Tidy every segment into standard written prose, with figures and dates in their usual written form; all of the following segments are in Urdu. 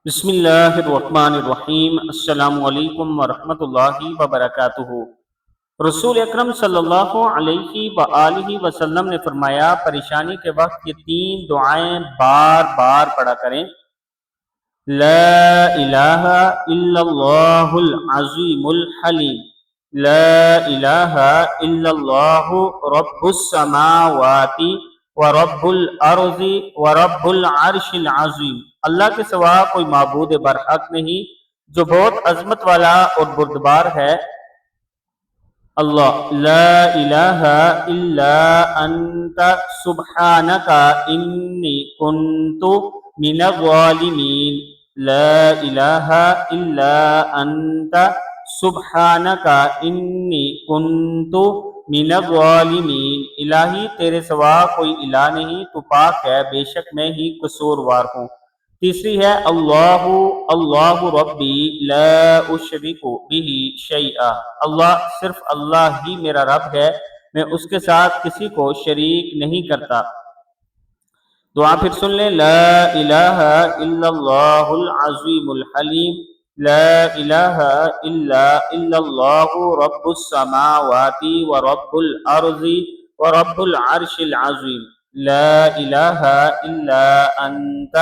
بسم اللہ الرحمن الرحیم۔ السلام علیکم ورحمۃ اللہ وبرکاتہ۔ رسول اکرم صلی اللہ علیہ وآلہ وسلم نے فرمایا، پریشانی کے وقت یہ 3 دعائیں بار بار پڑھا کریں۔ لا الہ الا اللہ العظیم الحلیم، لا الہ الا اللہ رب السماوات ورب الارض ورب العرش العظیم۔ اللہ کے سوا کوئی معبود برحق نہیں جو بہت عظمت والا اور بردبار ہے۔ اللہ لا الہ الا انت سبحانک انی کنت من الظالمین، لا الہ الا انت سبحانک انی کنت من الظالمین۔ الہی تیرے سوا کوئی الہ نہیں، تو پاک ہے، بے شک میں ہی قصوروار ہوں۔ تیسری ہے اللہ اللہ ربی لا اشرک بہ شیئا، اللہ صرف اللہ ہی میرا رب ہے، میں اس کے ساتھ کسی کو شریک نہیں کرتا۔ دعا پھر سن لیں، لا الہ الا اللہ العظیم الحلیم، لا الہ الا اللہ رب السماوات ورب الارض ورب العرش العظیم، لا الہ الا انت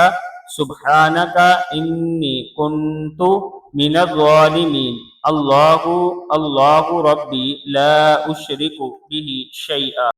سبحانک انی کنت من الظالمین، اللہ اللہ ربی لا اشرک بہ شیئا۔